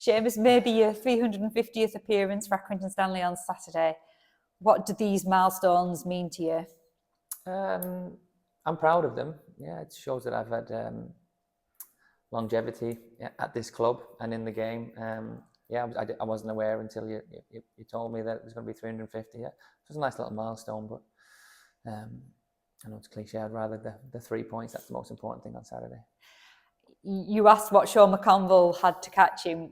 Seamus, maybe your 350th appearance for Accrington Stanley on Saturday. What do these milestones mean to you? I'm proud of them. Yeah, it shows that I've had longevity at this club and in the game. I wasn't aware until you told me that it was going to be 350. Yeah, it was a nice little milestone, but I know it's cliche. I'd rather the 3 points. That's the most important thing on Saturday. You asked what Sean McConville had to catch him,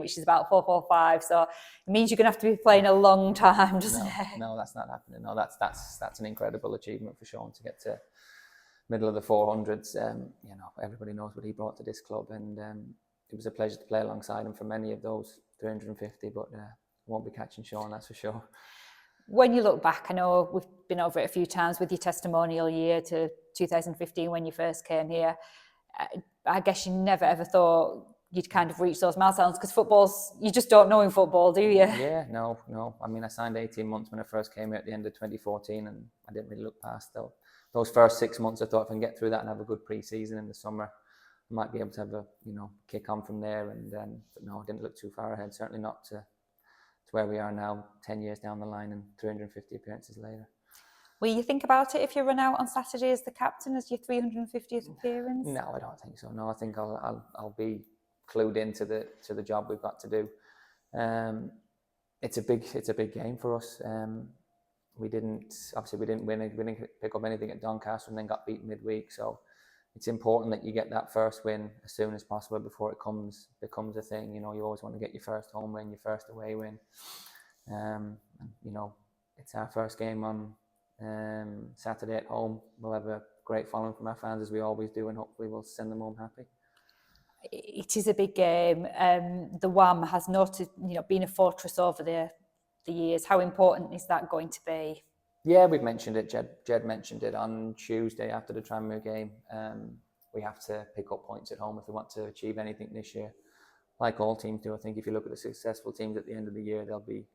which is about 4.45. So it means you're going to have to be playing a long time, doesn't it? No, that's not happening. No, that's an incredible achievement for Sean to get to middle of the 400s. Everybody knows what he brought to this club, and it was a pleasure to play alongside him for many of those 350. But I won't be catching Sean, that's for sure. When you look back, I know we've been over it a few times with your testimonial year to 2015 when you first came here. I guess you never ever thought you'd kind of reach those milestones, because you just don't know in football, do you? Yeah, no. I mean, I signed 18 months when I first came here at the end of 2014, and I didn't really look past those first 6 months. I thought if I can get through that and have a good pre-season in the summer, I might be able to have a kick on from there. And but no, I didn't look too far ahead. Certainly not to where we are now, 10 years down the line and 350 appearances later. Will you think about it if you run out on Saturday as the captain, as your 350th appearance? No, I don't think so. No, I think I'll be clued into the job we've got to do. It's a big game for us. We didn't pick up anything at Doncaster and then got beaten midweek. So it's important that you get that first win as soon as possible before it becomes a thing. You always want to get your first home win, your first away win. It's our first game on Saturday at home. We'll have a great following from our fans, as we always do, and hopefully we'll send them home happy. It is a big game. The WAM has noted, been a fortress over the years. How important is that going to be? Yeah, we've mentioned it. Jed mentioned it on Tuesday after the Tranmere game. We have to pick up points at home if we want to achieve anything this year. Like all teams do, I think if you look at the successful teams at the end of the year, they'll be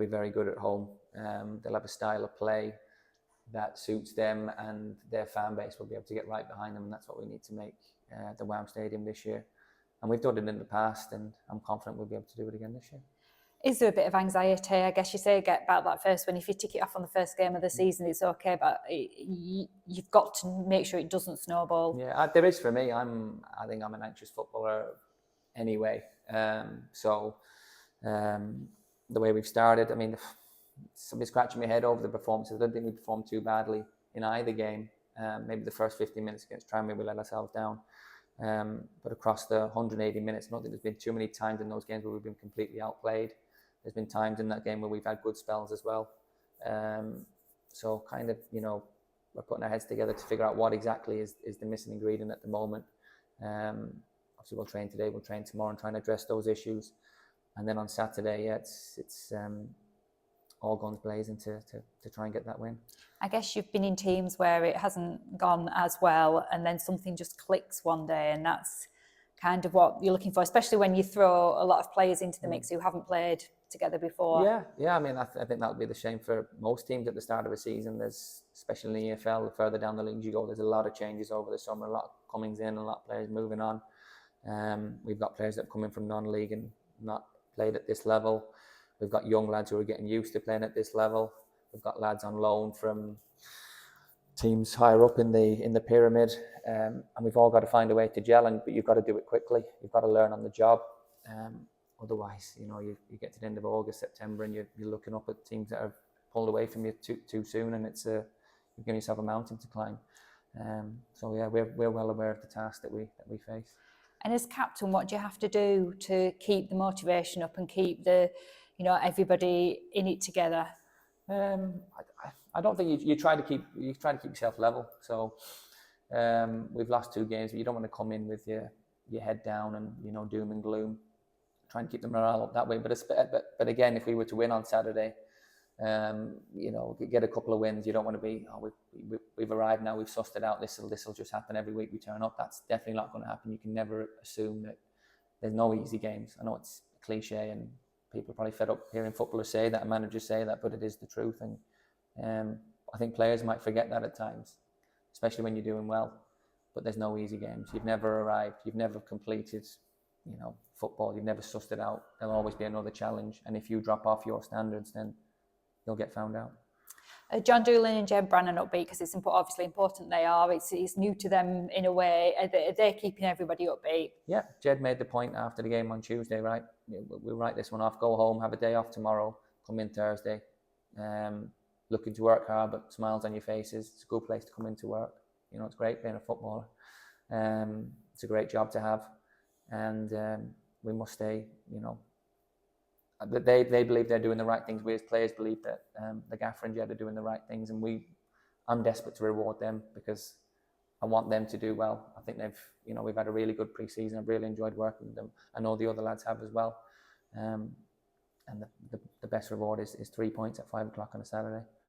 very good at home. They'll have a style of play that suits them, and their fan base will be able to get right behind them, and that's what we need to make the WAM Stadium this year. And we've done it in the past, and I'm confident we'll be able to do it again this year. Is there a bit of anxiety? I guess you say get about that first win. If you tick it off on the first game of the season, it's okay, but you've got to make sure it doesn't snowball. Yeah, there is for me. I think I'm an anxious footballer anyway. The way we've started, I mean, somebody's scratching my head over the performances. I don't think we performed too badly in either game. Maybe the first 15 minutes against Tranmere we let ourselves down. But across the 180 minutes, I don't think there's been too many times in those games where we've been completely outplayed. There's been times in that game where we've had good spells as well. So kind of, we're putting our heads together to figure out what exactly is the missing ingredient at the moment. Obviously we'll train today, we'll train tomorrow and try and address those issues. And then on Saturday, it's all guns blazing to try and get that win. I guess you've been in teams where it hasn't gone as well, and then something just clicks one day, and that's kind of what you're looking for, especially when you throw a lot of players into the mix who haven't played together before. Yeah. I mean, I think that'll be the same for most teams at the start of a season. There's, especially in the EFL, the further down the leagues you go, there's a lot of changes over the summer, a lot of comings in, a lot of players moving on. We've got players that have come in from non-league and not played at this level. We've got young lads who are getting used to playing at this level. We've got lads on loan from teams higher up in the pyramid, and we've all got to find a way to gel. But you've got to do it quickly. You've got to learn on the job. Otherwise, you get to the end of August, September, and you're looking up at teams that are pulled away from you too soon, and it's you're giving yourself a mountain to climb. So yeah, we're well aware of the task that we face. And as captain, what do you have to do to keep the motivation up and keep the everybody in it together? I don't think you try to keep yourself level. So we've lost 2 games, but you don't want to come in with your head down and doom and gloom. Try and keep the morale up that way. But again, if we were to win on Saturday, get a couple of wins. You don't want to be we've arrived now, we've sussed it out. This will just happen every week we turn up. That's definitely not going to happen. You can never assume that there's no easy games. I know it's a cliche and people are probably fed up hearing footballers say that and managers say that, but it is the truth. And I think players might forget that at times, especially when you're doing well. But there's no easy games. You've never arrived. You've never completed, football. You've never sussed it out. There'll always be another challenge. And if you drop off your standards, then you'll get found out. John Doolan and Jed Brannan upbeat because it's obviously important they are. It's new to them in a way. Are they keeping everybody upbeat? Yeah, Jed made the point after the game on Tuesday, right? We'll write this one off, go home, have a day off tomorrow, come in Thursday. Looking to work hard, but smiles on your faces. It's a good place to come into work. You know, it's great being a footballer. It's a great job to have. And we must stay, you know, they believe they're doing the right things. We as players believe that the gaffer and Jed are doing the right things, and I'm desperate to reward them because I want them to do well. I think we've had a really good pre-season. I've really enjoyed working with them. I know the other lads have as well. And the best reward is 3 points at 5 o'clock on a Saturday.